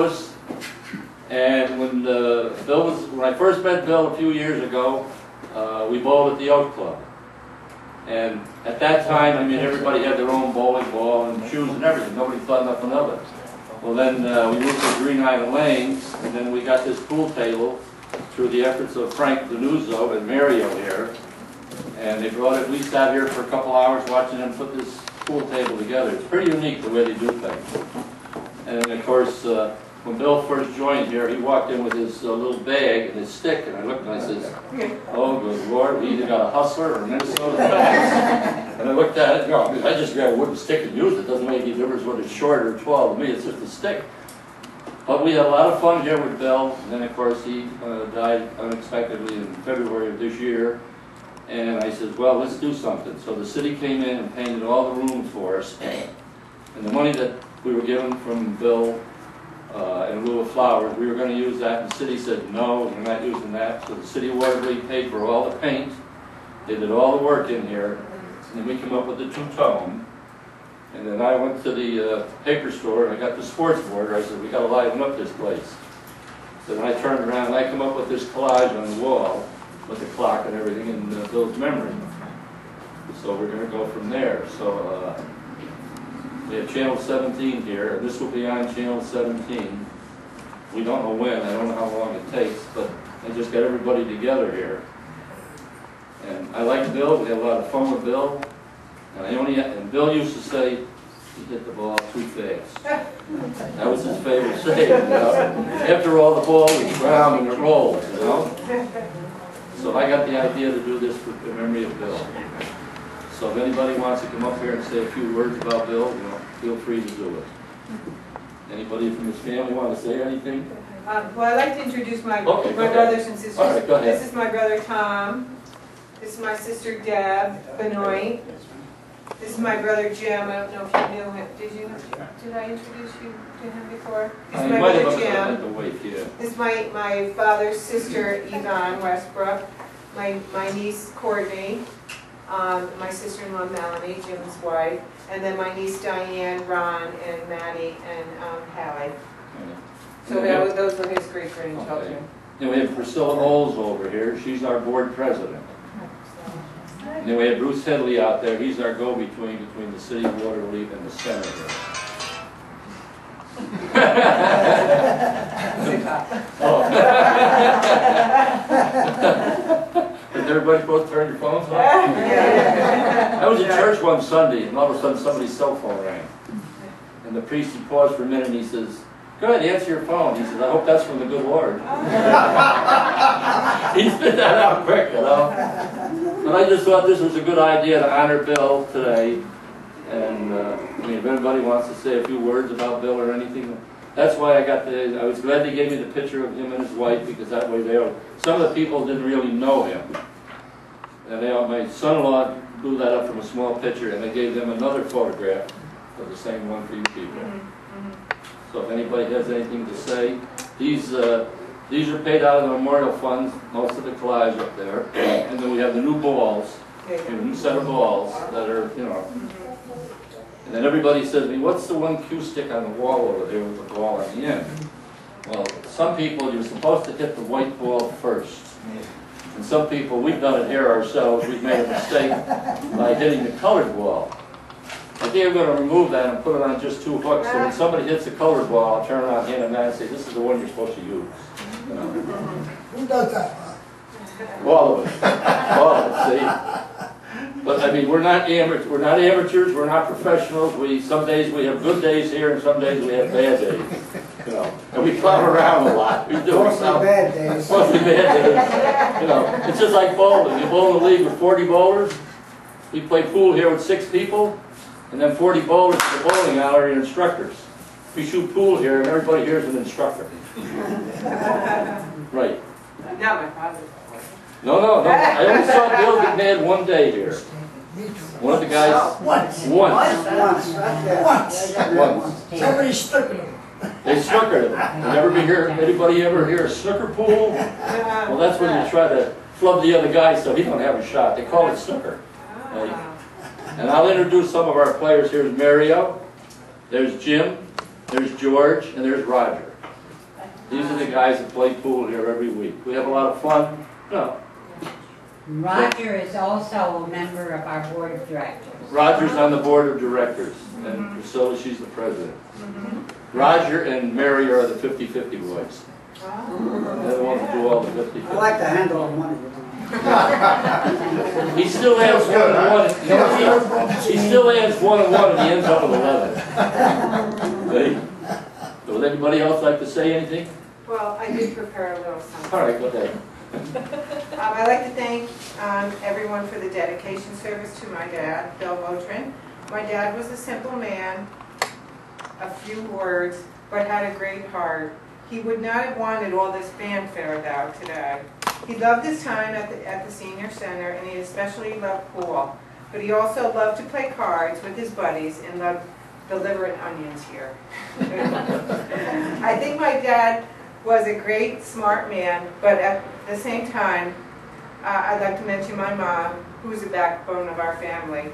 And when I first met Bill a few years ago, we bowled at the Oak Club. And at that time, I mean, everybody had their own bowling ball and shoes and everything. Nobody thought nothing of it. Well, then we moved to Green Island Lanes, and then we got this pool table through the efforts of Frank Denuzzo and Mario here. And they brought it. We sat here for a couple hours watching them put this pool table together. It's pretty unique the way they do things. And then, of course, when Bill first joined here, he walked in with his little bag and his stick, and I looked and I says, "Oh, good Lord, we either got a Hustler or a Minnesota Fast." And I looked at it, no, I just grabbed a wooden stick and used it. It doesn't make any difference whether it's short or 12 to me, it's just a stick. But we had a lot of fun here with Bill, and then of course he died unexpectedly in February of this year. And I said, well, let's do something. So the city came in and painted all the rooms for us. And the money that we were given from Bill in lieu of flowers, we were going to use that, and the city said, no, we're not using that. So the city of Watervliet paid for all the paint. They did all the work in here. And then we came up with the two-tone. And then I went to the paper store and I got the sports board. I said, we got to liven up this place. So then I turned around and I come up with this collage on the wall with the clock and everything in Bill's memory. So we're going to go from there. So we have channel 17 here, and this will be on channel 17. We don't know when, I don't know how long it takes, but I just got everybody together here. And I like Bill, we had a lot of fun with Bill. And Bill used to say, he hit the ball too fast. That was his favorite saying, you know. After all, the ball was ground and it rolled, you know. So I got the idea to do this in memory of Bill. So if anybody wants to come up here and say a few words about Bill, you know, feel free to do it. Anybody from his family want to say anything? Well, I'd like to introduce my brothers and sisters. All right, go ahead. This is my brother Tom. This is my sister Deb Benoit. This is my brother Jim. I don't know if you knew him. Did I introduce you to him before? This is my brother Jim. This is my father's sister Yvonne Westbrook. My niece Courtney. My sister-in-law Melanie, Jim's wife, and then my niece Diane, Ron, and Maddie, and Hallie. So those were his great-grandchildren. Okay. Then we have Priscilla Oles over here. She's our board president. And then we have Bruce Headley out there. He's our go-between between the city of Watervliet and the senator. Is everybody supposed to turn your phones off? I was at church one Sunday, and all of a sudden somebody's cell phone rang. And the priest, he paused for a minute, and he says, go ahead, answer your phone. He says, I hope that's from the good Lord. He spit that out quick, you know. But I just thought this was a good idea to honor Bill today. And I mean, if anybody wants to say a few words about Bill or anything, that's why I was glad they gave me the picture of him and his wife, because that way some of the people didn't really know him. And my son-in-law blew that up from a small picture, and they gave them another photograph of the same one for you people. So if anybody has anything to say, these are paid out of the memorial funds, most of the collage up there. And then we have the new balls, a new set of balls that are, you know. And then everybody says to me, what's the one cue stick on the wall over there with the ball on the end? Well, some people, you're supposed to hit the white ball first. And some people, we've done it here ourselves, we've made a mistake by hitting the colored ball. I think I'm going to remove that and put it on just two hooks, so when somebody hits the colored ball, I'll turn around, hand them that, and say, this is the one you're supposed to use. You know? Who does that? All of us. All of us, see? But I mean, we're not amateurs, we're not professionals. Some days we have good days here, and some days we have bad days. You know, and we clown around a lot. We do Mostly bad days. Mostly bad days. You know, it's just like bowling. You bowl in a league with 40 bowlers. We play pool here with 6 people, and then 40 bowlers at the bowling alley are your instructors. We shoot pool here, and everybody here is an instructor. Right. Not my father's. No. I only saw Bill get mad one day here. One of the guys. Once. Somebody snookered him. They snookered him. Anybody ever hear a snooker pool? Well, that's when you try to flub the other guy so he don't have a shot. They call it snooker. And I'll introduce some of our players. Here's Mario. There's Jim. There's George. And there's Roger. These are the guys that play pool here every week. We have a lot of fun. No, Roger is also a member of our board of directors. Roger's on the board of directors, and Priscilla, she's the president. Roger and Mary are the 50-50 boys. They're the ones who do all the 50-50. I like to handle the money. He still adds 1 and 1. He still adds 1 and 1, and he ends up with 11. See? So would anybody else like to say anything? Well, I did prepare a little something. All right, go ahead. I'd like to thank everyone for the dedication service to my dad, Bill Vaultrin. My dad was a simple man, a few words, but had a great heart. He would not have wanted all this fanfare about today. He loved his time at the senior center, and he especially loved pool. But he also loved to play cards with his buddies and loved delivering onions here. I think my dad was a great, smart man, but at the same time, I'd like to mention my mom, who was the backbone of our family.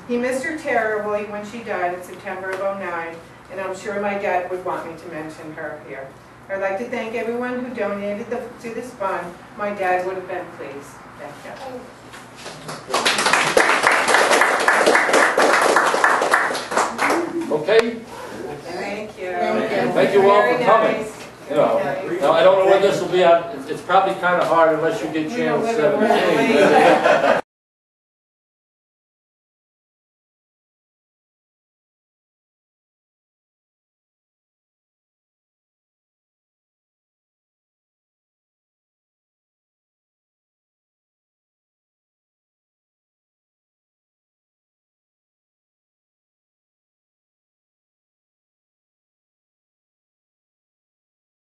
He missed her terribly when she died in September of '09, and I'm sure my dad would want me to mention her here. I'd like to thank everyone who donated to this fund. My dad would have been pleased. Thank you. Okay? Thank you. Thank you all for Very coming. nice. You know, now, I don't know where this will be on. It's probably kind of hard unless you get channel 17.